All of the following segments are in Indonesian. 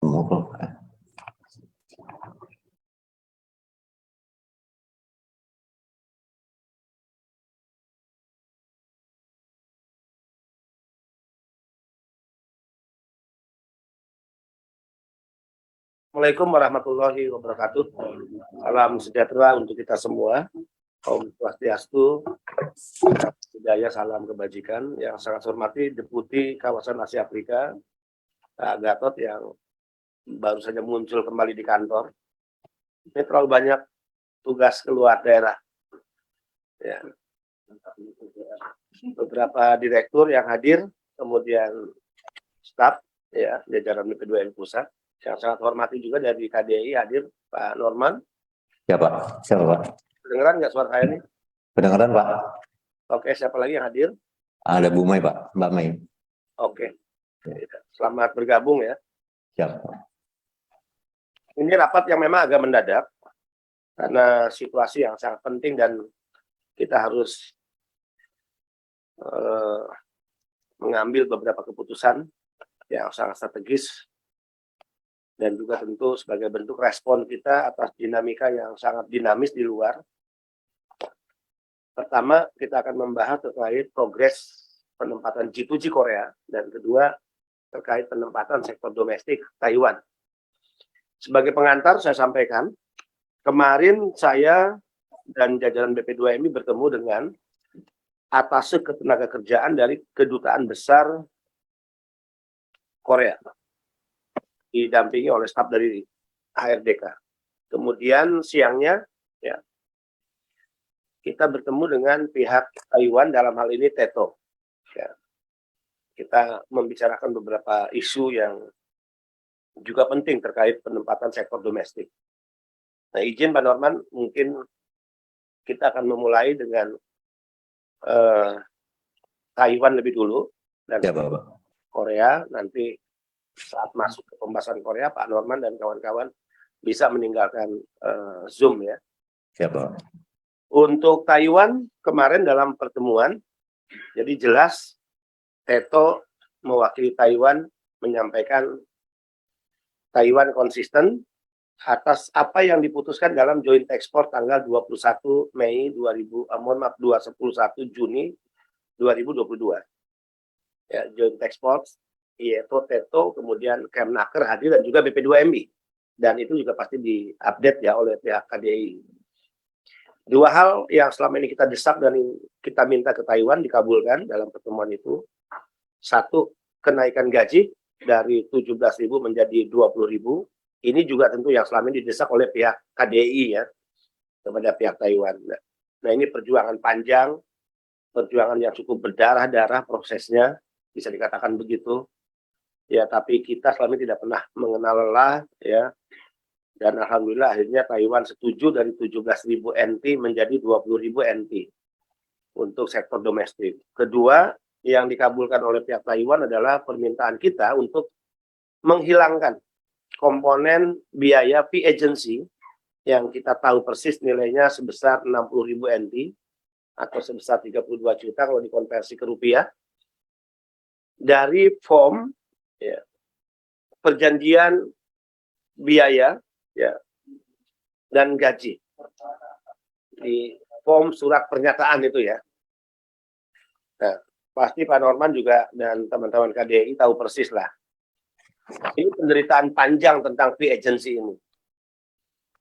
Assalamualaikum warahmatullahi wabarakatuh. Salam sejahtera untuk kita semua. Om Swastiastu, budaya salam kebajikan. Yang sangat saya hormati Deputi Kawasan Asia Afrika, Pak Gatot yang baru saja muncul kembali di kantor. Ini terlalu banyak tugas keluar daerah. Ya. Beberapa direktur yang hadir, kemudian staf, ya, jajaran BP2M Pusat. Yang sangat hormati juga dari KDI hadir Pak Norman. Ya Pak, siapa Pak? Kedengeran nggak suara saya ini? Kedengeran Pak. Oke, siapa lagi yang hadir? Ada Bu Mai Pak, Mbak Mai. Oke, selamat bergabung ya. Siap. Ini rapat yang memang agak mendadak karena situasi yang sangat penting dan kita harus mengambil beberapa keputusan yang sangat strategis dan juga tentu sebagai bentuk respon kita atas dinamika yang sangat dinamis di luar. Pertama, kita akan membahas terkait progres penempatan G2G Korea, dan kedua, terkait penempatan sektor domestik Taiwan. Sebagai pengantar, saya sampaikan, kemarin saya dan jajaran BP2MI bertemu dengan atase ketenagakerjaan dari Kedutaan Besar Korea, didampingi oleh staf dari HRDK. Kemudian siangnya, ya, kita bertemu dengan pihak Taiwan, dalam hal ini TETO. Ya. Kita membicarakan beberapa isu yang juga penting terkait penempatan sektor domestik. Nah, izin Pak Norman, mungkin kita akan memulai dengan Taiwan lebih dulu, dan Ya Bapak. Korea. Nanti saat masuk ke pembahasan Korea, Pak Norman dan kawan-kawan bisa meninggalkan Zoom ya. Siap Bapak. Untuk Taiwan kemarin dalam pertemuan, jadi jelas TETO mewakili Taiwan menyampaikan Taiwan konsisten atas apa yang diputuskan dalam joint export tanggal 21 Juni 2022. Ya, joint export, yaitu TETO, kemudian Kemnaker hadir dan juga BP2MI. Dan itu juga pasti diupdate ya oleh pihak KDI. Dua hal yang selama ini kita desak dan kita minta ke Taiwan dikabulkan dalam pertemuan itu. Satu, kenaikan gaji dari 17.000 menjadi 20.000. Ini juga tentu yang selama ini didesak oleh pihak KDI ya, kepada pihak Taiwan. Nah, ini perjuangan panjang, perjuangan yang cukup berdarah-darah prosesnya, bisa dikatakan begitu. Ya, tapi kita selama ini tidak pernah mengenal lelah ya. Dan alhamdulillah akhirnya Taiwan setuju dari 17.000 NT menjadi 20.000 NT untuk sektor domestik. Kedua, yang dikabulkan oleh pihak Taiwan adalah permintaan kita untuk menghilangkan komponen biaya fee agency yang kita tahu persis nilainya sebesar 60.000 NT atau sebesar 32 juta kalau dikonversi ke rupiah dari form ya, perjanjian biaya ya, dan gaji di form surat pernyataan itu ya. Nah, pasti Pak Norman juga dan teman-teman KDI tahu persis lah. Ini penderitaan panjang tentang fee agency ini.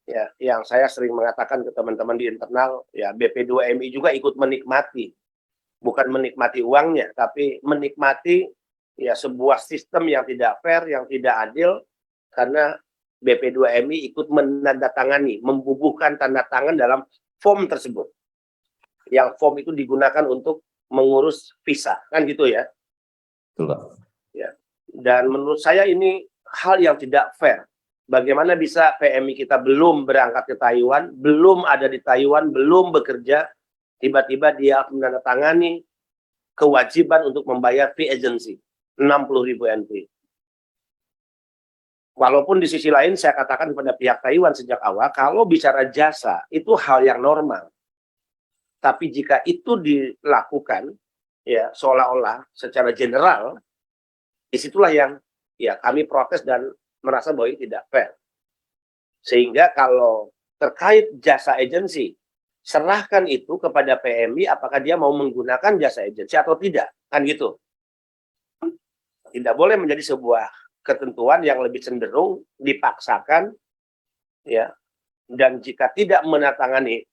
Ya, yang saya sering mengatakan ke teman-teman di internal, ya BP2MI juga ikut menikmati. Bukan menikmati uangnya, tapi menikmati ya sebuah sistem yang tidak fair, yang tidak adil, karena BP2MI ikut menandatangani, membubuhkan tanda tangan dalam form tersebut. Yang form itu digunakan untuk mengurus visa, kan gitu ya. Betul Pak. Ya. Dan menurut saya ini hal yang tidak fair. Bagaimana bisa PMI kita belum berangkat ke Taiwan, belum ada di Taiwan, belum bekerja, tiba-tiba dia menandatangani kewajiban untuk membayar fee agency 60.000 NT. Walaupun di sisi lain saya katakan kepada pihak Taiwan sejak awal, kalau bicara jasa itu hal yang normal. Tapi jika itu dilakukan ya seolah-olah secara general, disitulah yang ya kami protes dan merasa bahwa ini tidak fair. Sehingga kalau terkait jasa agensi, serahkan itu kepada PMI apakah dia mau menggunakan jasa agensi atau tidak, kan gitu. Tidak boleh menjadi sebuah ketentuan yang lebih cenderung dipaksakan, ya. Dan jika tidak menandatangani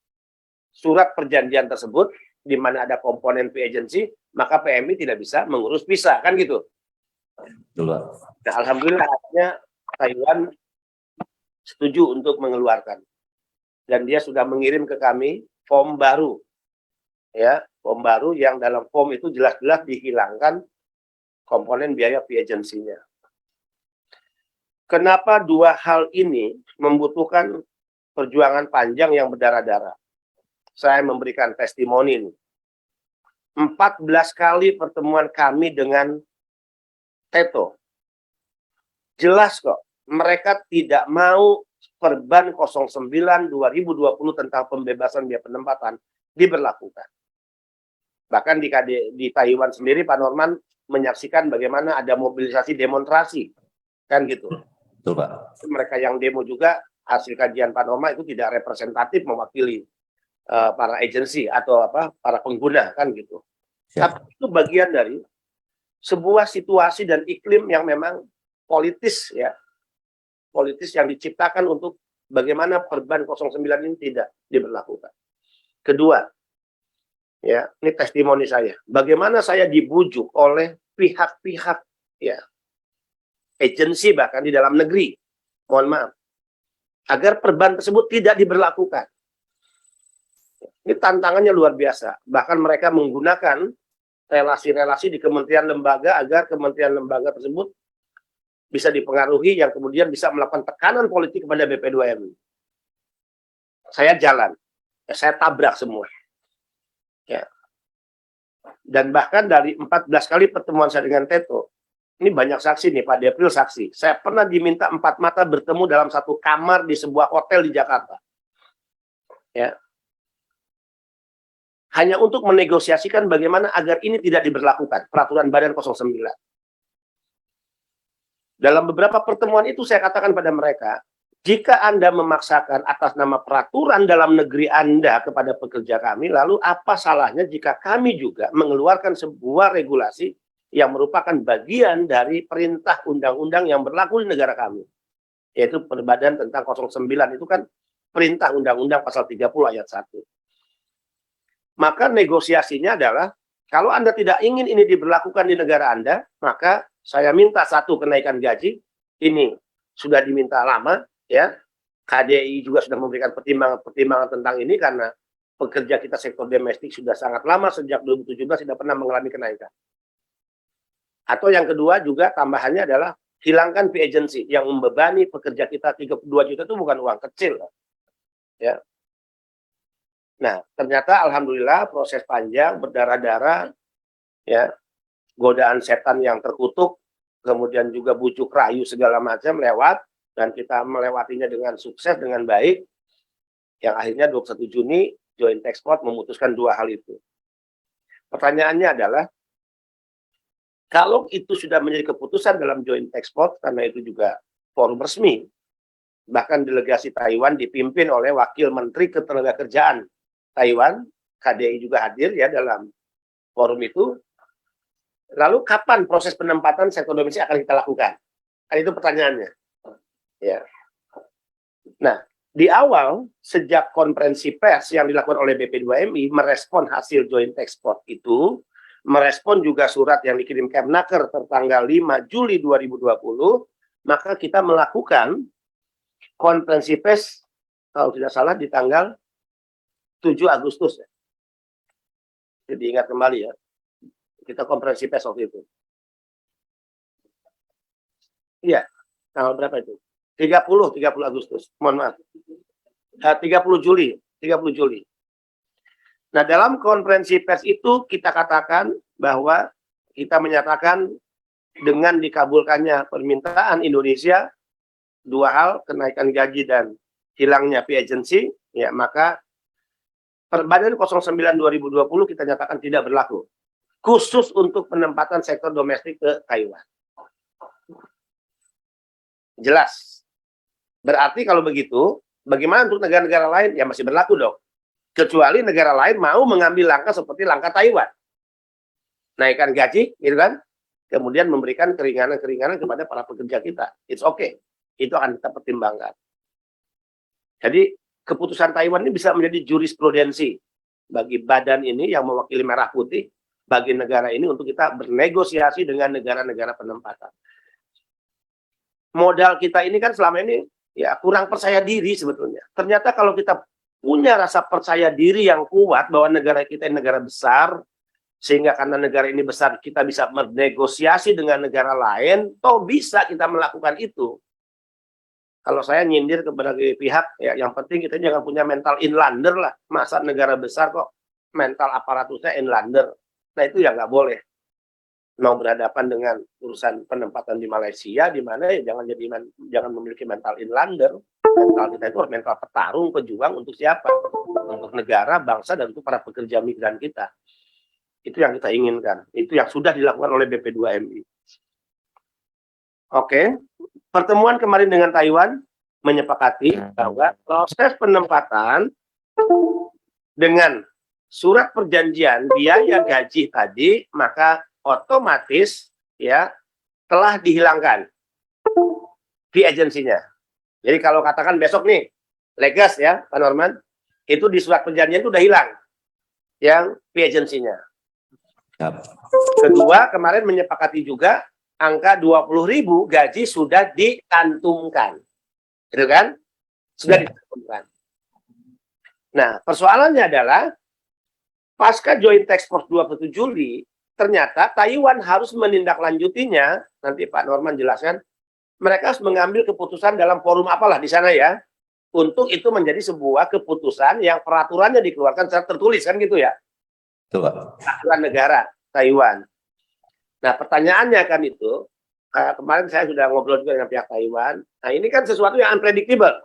surat perjanjian tersebut, di mana ada komponen fee agency, maka PMI tidak bisa mengurus visa, kan gitu. Betul, Pak. Nah, alhamdulillah akhirnya Taiwan setuju untuk mengeluarkan. Dan dia sudah mengirim ke kami form baru. Ya, form baru yang dalam form itu jelas-jelas dihilangkan komponen biaya fee agency-nya. Kenapa dua hal ini membutuhkan perjuangan panjang yang berdarah-darah? Saya memberikan testimoni ini. 14 kali pertemuan kami dengan Teto. Jelas kok, mereka tidak mau Perban 09 2020 tentang pembebasan biaya penempatan diberlakukan. Bahkan di Taiwan sendiri Pak Norman menyaksikan bagaimana ada mobilisasi demonstrasi, kan gitu. Betul, Pak. Mereka yang demo juga hasil kajian Pak Norman itu tidak representatif mewakili para agensi atau para pengguna, kan gitu. Siap. Tapi itu bagian dari sebuah situasi dan iklim yang memang politis, ya, politis yang diciptakan untuk bagaimana Perban 09 ini tidak diberlakukan. Kedua, ya, ini testimoni saya. Bagaimana saya dibujuk oleh pihak-pihak, ya, agensi bahkan di dalam negeri, mohon maaf, agar Perban tersebut tidak diberlakukan. Ini tantangannya luar biasa. Bahkan mereka menggunakan relasi-relasi di kementerian lembaga agar kementerian lembaga tersebut bisa dipengaruhi yang kemudian bisa melakukan tekanan politik kepada BP2M. Saya jalan, ya, saya tabrak semua. Ya. Dan bahkan dari 14 kali pertemuan saya dengan Teto, ini banyak saksi nih, Pak Depril saksi. Saya pernah diminta 4 mata bertemu dalam satu kamar di sebuah hotel di Jakarta. Ya. Hanya untuk menegosiasikan bagaimana agar ini tidak diberlakukan, peraturan Badan 09. Dalam beberapa pertemuan itu saya katakan pada mereka, jika Anda memaksakan atas nama peraturan dalam negeri Anda kepada pekerja kami, lalu apa salahnya jika kami juga mengeluarkan sebuah regulasi yang merupakan bagian dari perintah undang-undang yang berlaku di negara kami, yaitu Perbadan tentang 09 itu kan perintah undang-undang pasal 30 ayat 1. Maka negosiasinya adalah, kalau Anda tidak ingin ini diberlakukan di negara Anda, maka saya minta satu kenaikan gaji, ini sudah diminta lama, ya. KDI juga sudah memberikan pertimbangan tentang ini karena pekerja kita sektor domestik sudah sangat lama, sejak 2017 tidak pernah mengalami kenaikan. Atau yang kedua juga tambahannya adalah hilangkan fee agency yang membebani pekerja kita 32 juta itu bukan uang kecil, ya. Nah, ternyata alhamdulillah proses panjang berdarah-darah, ya, godaan setan yang terkutuk, kemudian juga bujuk rayu segala macam lewat, dan kita melewatinya dengan sukses, dengan baik, yang akhirnya 21 Juni Joint Task Force memutuskan dua hal itu. Pertanyaannya adalah, kalau itu sudah menjadi keputusan dalam Joint Task Force, karena itu juga forum resmi, bahkan delegasi Taiwan dipimpin oleh Wakil Menteri Ketenagakerjaan Taiwan, KDI juga hadir ya dalam forum itu. Lalu kapan proses penempatan sektor domestik akan kita lakukan? Kan itu pertanyaannya. Ya. Nah, di awal sejak konferensi pers yang dilakukan oleh BP2MI merespon hasil Joint Task Force itu, merespon juga surat yang dikirim Kemnaker tertanggal 5 Juli 2020, maka kita melakukan konferensi pers kalau tidak salah di tanggal 7 Agustus. Jadi ingat kembali ya, kita konferensi pers waktu itu. Iya, tanggal berapa itu? 30 Agustus, mohon maaf. 30 Juli. Nah, dalam konferensi pers itu kita katakan bahwa kita menyatakan dengan dikabulkannya permintaan Indonesia, dua hal, kenaikan gaji dan hilangnya fee agency, ya, maka Perbadan 09 2020 kita nyatakan tidak berlaku, khusus untuk penempatan sektor domestik ke Taiwan. Jelas. Berarti kalau begitu, bagaimana untuk negara-negara lain? Ya masih berlaku dong. Kecuali negara lain mau mengambil langkah seperti langkah Taiwan. Naikkan gaji, gitu kan? Kemudian memberikan keringanan-keringanan kepada para pekerja kita. It's okay. Itu akan kita pertimbangkan. Jadi keputusan Taiwan ini bisa menjadi jurisprudensi bagi badan ini yang mewakili merah putih bagi negara ini untuk kita bernegosiasi dengan negara-negara penempatan. Modal kita ini kan selama ini ya kurang percaya diri sebetulnya. Ternyata kalau kita punya rasa percaya diri yang kuat bahwa negara kita ini negara besar, sehingga karena negara ini besar kita bisa bernegosiasi dengan negara lain, toh bisa kita melakukan itu. Kalau saya nyindir kepada pihak, ya yang penting kita jangan punya mental inlander lah. Masa negara besar kok mental aparatusnya inlander. Nah itu ya nggak boleh. Mau berhadapan dengan urusan penempatan di Malaysia, di mana ya jangan memiliki mental inlander. Mental kita itu mental petarung, pejuang untuk siapa? Untuk negara, bangsa, dan untuk para pekerja migran kita. Itu yang kita inginkan. Itu yang sudah dilakukan oleh BP2MI. Oke. Pertemuan kemarin dengan Taiwan menyepakati bahwa proses penempatan dengan surat perjanjian biaya gaji tadi, maka otomatis ya telah dihilangkan fee agensinya. Jadi kalau katakan besok nih, Legas ya, Pak Norman, itu di surat perjanjian itu udah hilang yang fee agensinya. Kedua, kemarin menyepakati juga angka 20.000 gaji sudah dicantumkan. Gitu kan? Sudah dicantumkan. Nah, persoalannya adalah pasca Joint Task Force 27 Juli, ternyata Taiwan harus menindaklanjutinya, nanti Pak Norman jelaskan, mereka harus mengambil keputusan dalam forum apalah di sana ya, untuk itu menjadi sebuah keputusan yang peraturannya dikeluarkan secara tertulis, kan gitu ya? Peraturan negara Taiwan. Nah, pertanyaannya kan itu, kemarin saya sudah ngobrol juga dengan pihak Taiwan. Nah, ini kan sesuatu yang unpredictable.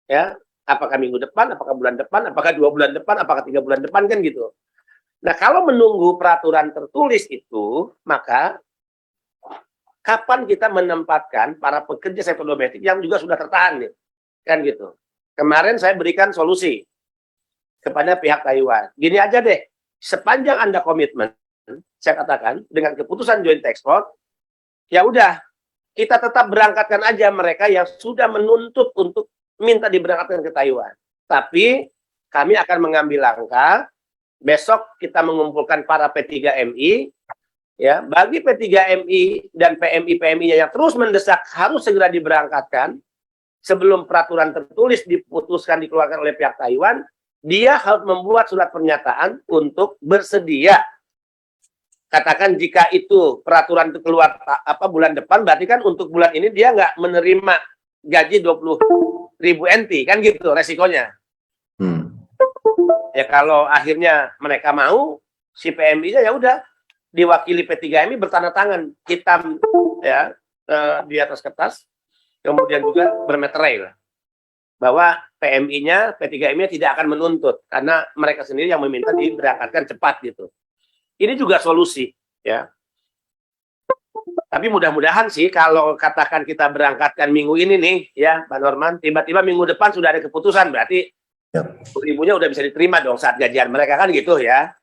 Ya, apakah minggu depan, apakah bulan depan, apakah 2 bulan depan, apakah 3 bulan depan, kan gitu. Nah, kalau menunggu peraturan tertulis itu, maka kapan kita menempatkan para pekerja sektor domestik yang juga sudah tertahan nih? Kan gitu. Kemarin saya berikan solusi kepada pihak Taiwan. Gini aja deh, sepanjang Anda komitmen, saya katakan dengan keputusan Joint Task Force, ya udah kita tetap berangkatkan aja mereka yang sudah menuntut untuk minta diberangkatkan ke Taiwan. Tapi kami akan mengambil langkah besok kita mengumpulkan para P3MI ya, bagi P3MI dan PMI-PMI yang terus mendesak harus segera diberangkatkan sebelum peraturan tertulis diputuskan dikeluarkan oleh pihak Taiwan, dia harus membuat surat pernyataan untuk bersedia. Katakan jika itu peraturan itu keluar bulan depan, berarti kan untuk bulan ini dia nggak menerima gaji 20.000 NT, kan gitu resikonya. Ya kalau akhirnya mereka mau, si PMI-nya ya udah diwakili P3MI bertanda tangan hitam ya di atas kertas, kemudian juga bermeterai bahwa PMI-nya, P3MI-nya tidak akan menuntut karena mereka sendiri yang meminta diberangkatkan cepat gitu. Ini juga solusi, ya. Tapi mudah-mudahan sih kalau katakan kita berangkatkan minggu ini nih, ya, Pak Norman, tiba-tiba minggu depan sudah ada keputusan, berarti ribunya udah bisa diterima dong saat gajian mereka, kan gitu ya.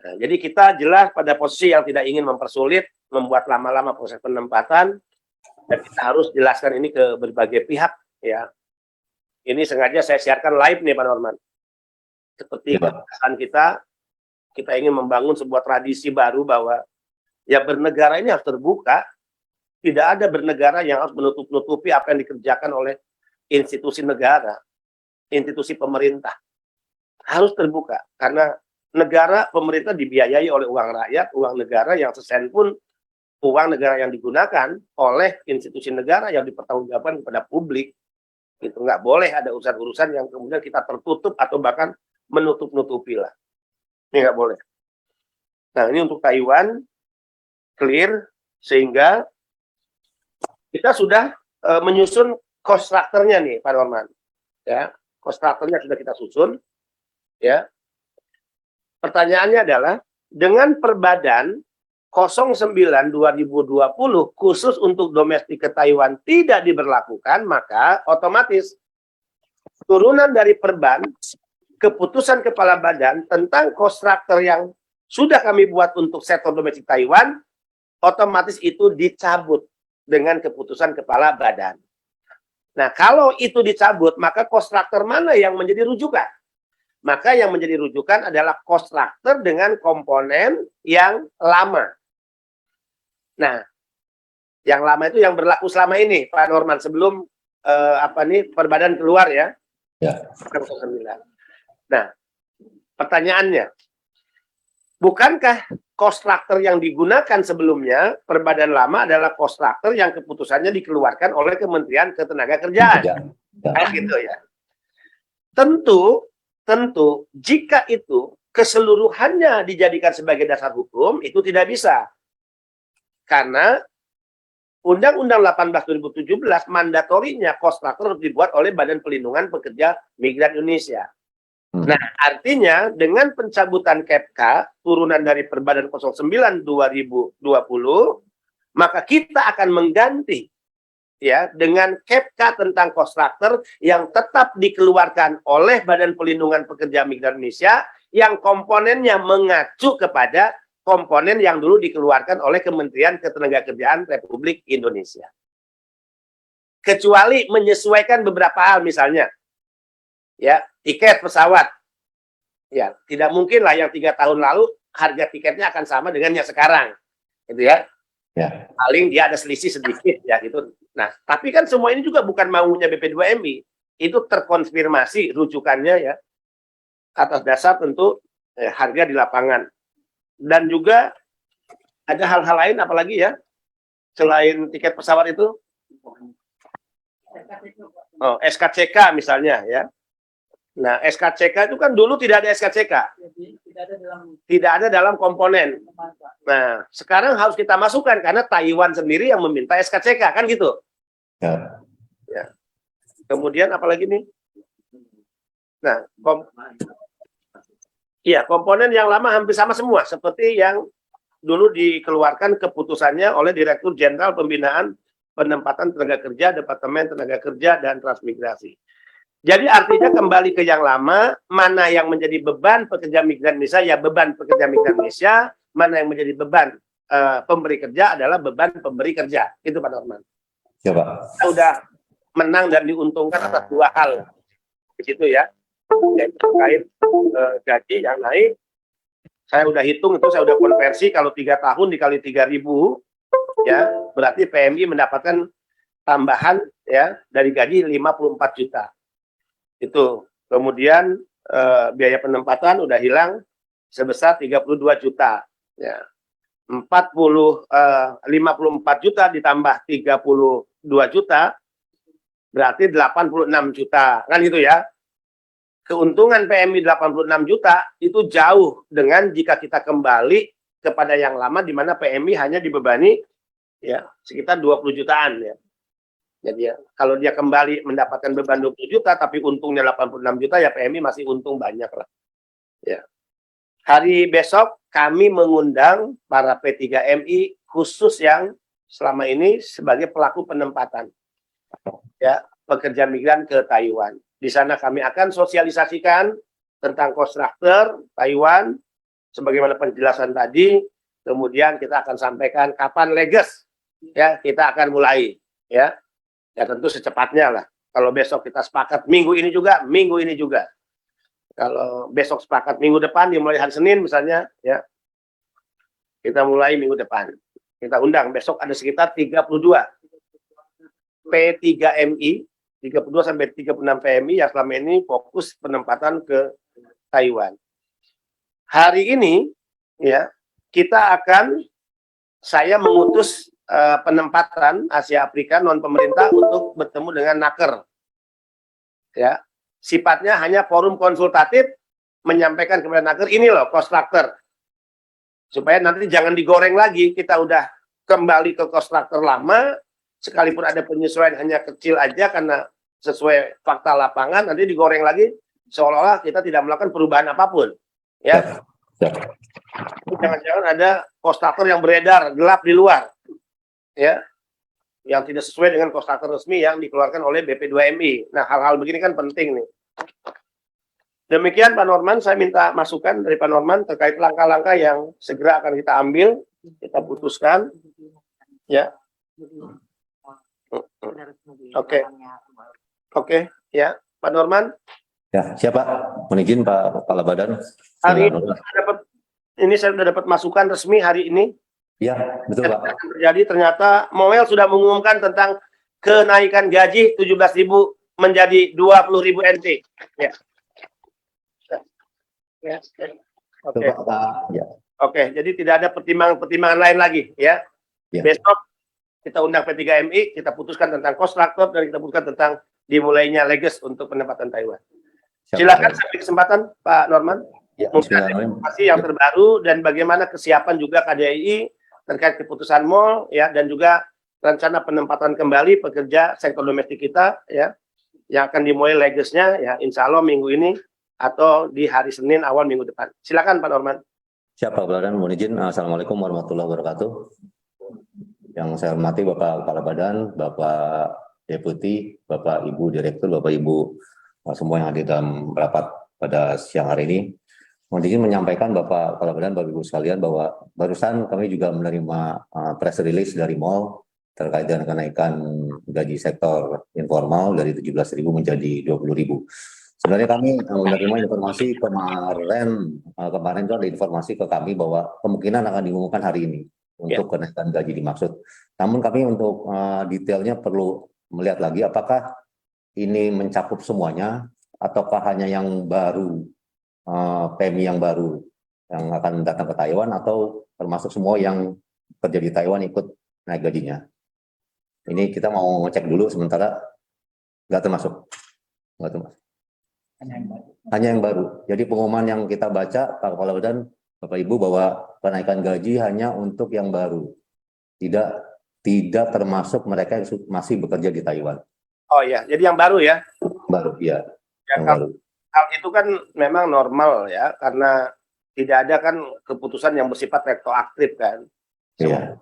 Nah, jadi kita jelas pada posisi yang tidak ingin mempersulit, membuat lama-lama proses penempatan, dan kita harus jelaskan ini ke berbagai pihak, ya. Ini sengaja saya siarkan live nih, Pak Norman. Seperti katakan kita ingin membangun sebuah tradisi baru bahwa ya bernegara ini harus terbuka. Tidak ada bernegara yang harus menutup-nutupi apa yang dikerjakan oleh institusi negara, institusi pemerintah. Harus terbuka karena negara, pemerintah dibiayai oleh uang rakyat, uang negara yang sesen pun uang negara yang digunakan oleh institusi negara yang dipertanggungjawabkan kepada publik. Itu nggak boleh ada urusan-urusan yang kemudian kita tertutup atau bahkan menutup-nutupi lah. Ini nggak boleh. Nah, ini untuk Taiwan clear, sehingga kita sudah menyusun cost structure-nya nih, Pak Norman. Ya, cost structure-nya sudah kita susun. Ya. Pertanyaannya adalah dengan per badan 09/2020 khusus untuk domestik ke Taiwan tidak diberlakukan, maka otomatis turunan dari perban, keputusan kepala badan tentang kontraktor yang sudah kami buat untuk sektor domestik Taiwan, otomatis itu dicabut dengan keputusan kepala badan. Nah, kalau itu dicabut, maka kontraktor mana yang menjadi rujukan? Maka yang menjadi rujukan adalah kontraktor dengan komponen yang lama. Nah, yang lama itu yang berlaku selama ini, Pak Norman, sebelum perbadan keluar ya. Ya. Nah, pertanyaannya, bukankah kontraktor yang digunakan sebelumnya perbadan lama adalah kontraktor yang keputusannya dikeluarkan oleh Kementerian Ketenagakerjaan? Ya. Kayak gitu ya. Tentu jika itu keseluruhannya dijadikan sebagai dasar hukum, itu tidak bisa. Karena Undang-Undang 18 2017 mandatorinya kontraktor harus dibuat oleh Badan Pelindungan Pekerja Migran Indonesia. Nah, artinya dengan pencabutan KEPK turunan dari Perbadan 09/2020, maka kita akan mengganti ya dengan KEPK tentang kontraktor yang tetap dikeluarkan oleh Badan Pelindungan Pekerja Migran Indonesia yang komponennya mengacu kepada komponen yang dulu dikeluarkan oleh Kementerian Ketenagakerjaan Republik Indonesia. Kecuali menyesuaikan beberapa hal, misalnya ya tiket pesawat, ya tidak mungkin lah yang 3 tahun lalu harga tiketnya akan sama dengan yang sekarang, gitu ya. Ya. Paling dia ada selisih sedikit ya gitu. Nah, tapi kan semua ini juga bukan maunya BP2MI, itu terkonfirmasi rujukannya ya atas dasar tentu harga di lapangan. Dan juga ada hal-hal lain apalagi ya selain tiket pesawat itu. Oh, SKCK misalnya ya. Nah, SKCK itu kan dulu tidak ada SKCK. Tidak ada dalam komponen. Nah, sekarang harus kita masukkan karena Taiwan sendiri yang meminta SKCK, kan gitu. Ya. Kemudian apalagi nih? Nah, komponen yang lama hampir sama semua, seperti yang dulu dikeluarkan keputusannya oleh Direktur Jenderal Pembinaan Penempatan Tenaga Kerja, Departemen Tenaga Kerja dan Transmigrasi. Jadi artinya kembali ke yang lama, mana yang menjadi beban pekerja migran Indonesia, ya beban pekerja migran Indonesia, mana yang menjadi beban pemberi kerja adalah beban pemberi kerja. Itu Pak Norman. Ya, Pak. Kita sudah menang dan diuntungkan atas 2 hal. Begitu ya. Yaitu terkait gaji yang naik, saya udah hitung itu, saya udah konversi kalau 3 tahun dikali 3.000 ya, berarti PMI mendapatkan tambahan ya dari gaji 54 juta. Itu. Kemudian biaya penempatan udah hilang sebesar 32 juta ya. 54 juta ditambah 32 juta berarti 86 juta, kan gitu ya. Keuntungan PMI 86 juta itu jauh dengan jika kita kembali kepada yang lama di mana PMI hanya dibebani ya sekitar 20 jutaan ya. Jadi ya, kalau dia kembali mendapatkan beban 20 juta tapi untungnya 86 juta ya PMI masih untung banyak lah. Ya. Hari besok kami mengundang para P3MI khusus yang selama ini sebagai pelaku penempatan ya pekerja migran ke Taiwan. Di sana kami akan sosialisasikan tentang kontraktor Taiwan, sebagaimana penjelasan tadi. Kemudian kita akan sampaikan kapan leges, ya kita akan mulai, ya tentu secepatnya lah. Kalau besok kita sepakat minggu ini juga. Kalau besok sepakat minggu depan, dimulai hari Senin misalnya, ya kita mulai minggu depan. Kita undang besok ada sekitar 32 P3MI. 32 sampai 36 PMI yang selama ini fokus penempatan ke Taiwan. Hari ini ya saya mengutus penempatan Asia Afrika non pemerintah untuk bertemu dengan Naker. Ya, sifatnya hanya forum konsultatif menyampaikan kepada Naker ini loh kontraktor. Supaya nanti jangan digoreng lagi, kita udah kembali ke kontraktor lama. Sekalipun ada penyesuaian hanya kecil aja karena sesuai fakta lapangan, nanti digoreng lagi seolah-olah kita tidak melakukan perubahan apapun. Ya. Jangan-jangan ada kostater yang beredar gelap di luar, ya, yang tidak sesuai dengan kostater resmi yang dikeluarkan oleh BP2MI. Nah, hal-hal begini kan penting nih. Demikian Pak Norman, saya minta masukan dari Pak Norman terkait langkah-langkah yang segera akan kita ambil, kita putuskan, ya. Oke. Oke, ya, Pak Norman. Ya, siapa? Mohon izin Pak Kepala Badan. Hari Silakan. ini saya sudah dapat masukan resmi hari ini. Iya, betul Yang Pak. akan terjadi ternyata Moel sudah mengumumkan tentang kenaikan gaji 17.000 menjadi 20.000 NT. Ya. Ya. Betul Oke. Pak. Ya. Oke, jadi tidak ada pertimbangan-pertimbangan lain lagi, ya. Ya. Besok kita undang P3MI, kita putuskan tentang kontraktor dan kita putuskan tentang dimulainya leges untuk penempatan Taiwan. Silakan sampai kesempatan Pak Norman. Ya, Mungkin ada informasi yang terbaru dan bagaimana kesiapan juga KDI terkait keputusan MOL, ya, dan juga rencana penempatan kembali pekerja sektor domestik kita, ya, yang akan dimulai legesnya, ya, insya Allah minggu ini atau di hari Senin awal minggu depan. Silakan Pak Norman. Siapa Badan, mohon izin. Assalamualaikum warahmatullahi wabarakatuh. Yang saya hormati Bapak Kepala Badan, Bapak Deputi, Bapak Ibu Direktur, Bapak Ibu semua yang hadir dalam rapat pada siang hari ini. Mohon izin menyampaikan Bapak Kepala Badan, Bapak Ibu sekalian bahwa barusan kami juga menerima press release dari MOL terkait dengan kenaikan gaji sektor informal dari 17.000 menjadi 20.000. Sebenarnya kami menerima informasi kemarin itu ada informasi ke kami bahwa kemungkinan akan diumumkan hari ini untuk kenaikan gaji dimaksud. Namun kami untuk detailnya perlu melihat lagi apakah ini mencakup semuanya ataukah hanya yang baru, PMI yang baru yang akan datang ke Taiwan atau termasuk semua yang kerja di Taiwan ikut naik gajinya. Ini kita mau ngecek dulu sementara nggak termasuk. Hanya yang baru. Jadi pengumuman yang kita baca, Pak Kepala Badan, Bapak Ibu, bahwa kenaikan gaji hanya untuk yang baru. Tidak termasuk mereka yang masih bekerja di Taiwan. Oh ya, jadi yang baru ya? Baru, ya. Yang baru. Hal itu kan memang normal ya, karena tidak ada kan keputusan yang bersifat retroaktif kan. Iya.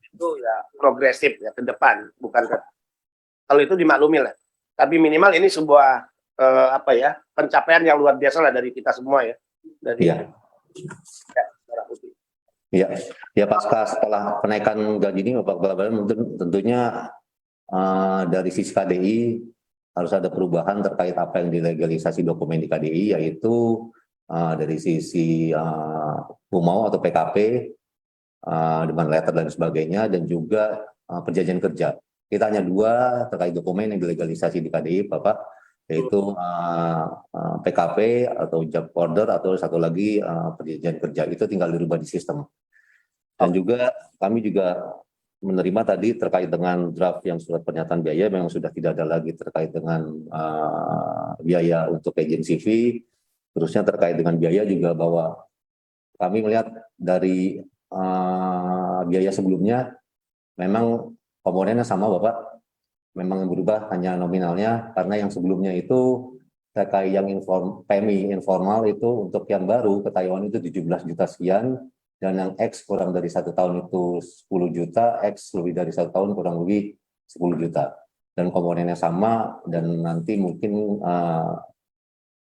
Itu ya progresif ya ke depan, bukan ke. Kalau itu dimaklumi lah. Tapi minimal ini sebuah pencapaian yang luar biasa lah dari kita semua ya. Dari ya pasca setelah kenaikan gaji ini Bapak Kepala Badan tentunya dari sisi KDI harus ada perubahan terkait apa yang dilegalisasi dokumen di KDI, yaitu dari sisi PUMAU atau PKP, demand letter dan sebagainya, dan juga perjanjian kerja. Kita hanya dua terkait dokumen yang dilegalisasi di KDI, Bapak, yaitu PKP atau job order, atau satu lagi perjanjian kerja. Itu tinggal dirubah di sistem. Dan juga kami juga menerima tadi terkait dengan draft yang surat pernyataan biaya memang sudah tidak ada lagi terkait dengan biaya untuk agency fee. Terusnya terkait dengan biaya juga bahwa kami melihat dari biaya sebelumnya memang komponennya sama Bapak, memang berubah hanya nominalnya, karena yang sebelumnya itu terkait yang PMI informal itu untuk yang baru ke Taiwan itu 17 juta sekian, dan yang X kurang dari 1 tahun itu 10 juta, X lebih dari 1 tahun kurang lebih 10 juta. Dan komponennya sama, dan nanti mungkin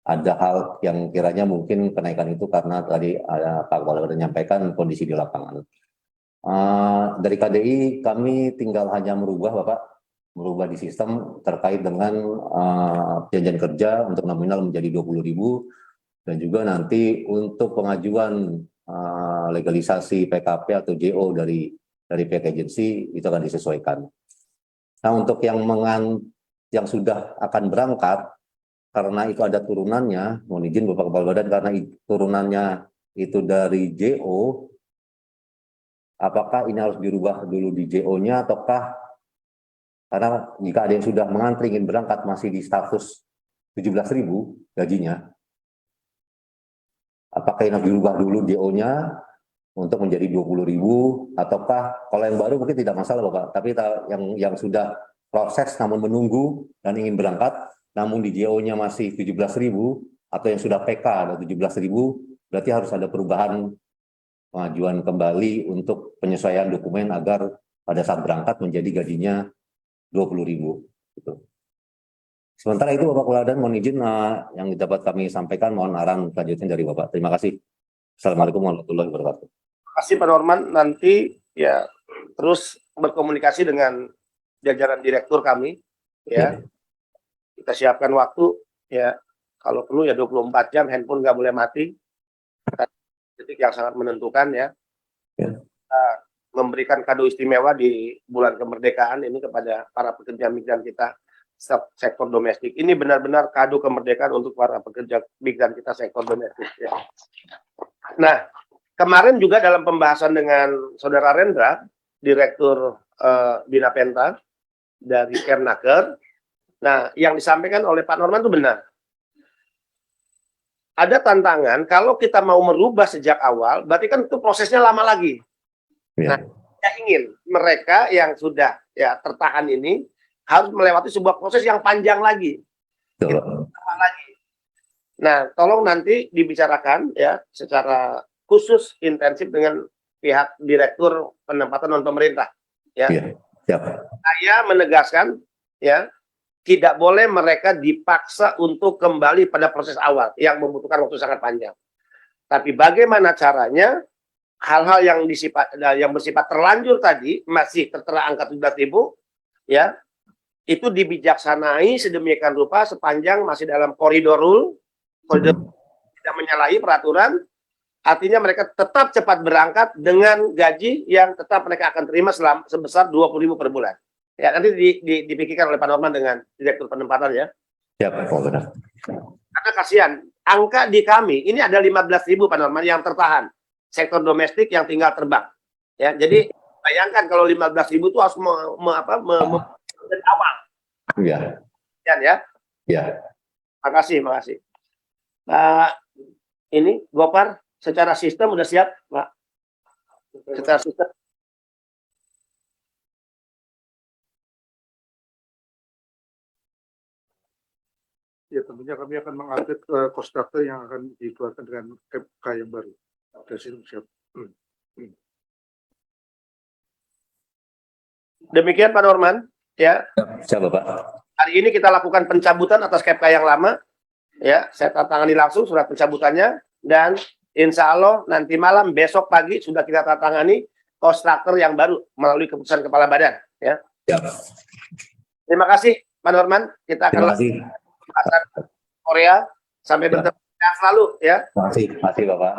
ada hal yang kiranya mungkin kenaikan itu karena tadi Pak Kepala Badan menyampaikan kondisi di lapangan. Dari KDI kami tinggal hanya merubah di sistem terkait dengan perjanjian kerja untuk nominal menjadi 20.000, dan juga nanti untuk pengajuan legalisasi PKP atau JO dari pihak agensi itu akan disesuaikan. Nah, untuk yang sudah akan berangkat, karena itu ada turunannya, mohon izin Bapak Kepala Badan, karena turunannya itu dari JO, apakah ini harus dirubah dulu di JO-nya ataukah, karena jika ada yang sudah mengantri ingin berangkat masih di status 17.000 gajinya, apakah ini harus dirubah dulu JO-nya untuk menjadi 20.000, ataukah kalau yang baru mungkin tidak masalah Bapak, tapi yang sudah proses namun menunggu dan ingin berangkat, namun di JO-nya masih 17.000, atau yang sudah PK ada 17.000, berarti harus ada perubahan pengajuan kembali untuk penyesuaian dokumen agar pada saat berangkat menjadi gajinya 20.000. Gitu. Sementara itu Bapak Kepala Badan mohon izin yang dapat kami sampaikan, mohon arahan selanjutnya dari Bapak. Terima kasih. Assalamualaikum warahmatullahi wabarakatuh. Terima kasih Pak Norman, nanti ya terus berkomunikasi dengan jajaran direktur kami ya. Kita siapkan waktu ya, kalau perlu ya 24 jam handphone nggak boleh mati. Titik yang sangat menentukan ya. Kita memberikan kado istimewa di bulan kemerdekaan ini kepada para pekerja migran kita sektor domestik. Ini benar-benar kado kemerdekaan untuk para pekerja migran kita sektor domestik ya. Nah, kemarin juga dalam pembahasan dengan Saudara Rendra, Direktur Bina Penta dari Kemnaker, nah yang disampaikan oleh Pak Norman itu benar. Ada tantangan kalau kita mau merubah sejak awal, berarti kan itu prosesnya lama lagi. Nah, saya ingin mereka yang sudah ya tertahan ini harus melewati sebuah proses yang panjang lagi. Nah, tolong nanti dibicarakan ya secara khusus intensif dengan pihak Direktur Penempatan Non Pemerintah. Ya. Saya menegaskan ya tidak boleh mereka dipaksa untuk kembali pada proses awal yang membutuhkan waktu sangat panjang. Tapi bagaimana caranya hal-hal yang bersifat terlanjur tadi masih tertera angka 17.000 ya itu dibijaksanai sedemikian rupa sepanjang masih dalam koridor rule, tidak menyalahi peraturan, artinya mereka tetap cepat berangkat dengan gaji yang tetap mereka akan terima sebesar 20.000 per bulan. Ya, nanti dipikirkan oleh Pak Norman dengan Direktur Penempatan ya. Ya, Pak Benar. Karena kasihan, angka di kami ini ada 15.000 Pak Norman yang tertahan, sektor domestik yang tinggal terbang. Ya, jadi bayangkan kalau 15.000 itu harus dari awal. Iya. Ya. Ya. Makasih. Pak ini Gopar secara sistem udah siap, Pak. Secara sistem. Ya, tentunya kami akan mengupdate cost structure yang akan dikeluarkan dengan FK yang baru. Dari situ siap. Demikian Pak Norman, ya. Siap, Bapak. Hari ini kita lakukan pencabutan atas KPK yang lama, ya. Saya tangani langsung surat pencabutannya dan insya Allah nanti malam besok pagi sudah kita tangani cost structure yang baru melalui keputusan Kepala Badan, ya. Siap. Terima kasih Pak Norman. Kita akan lakukan Korea sampai bertemu selalu ya. Terima kasih Bapak.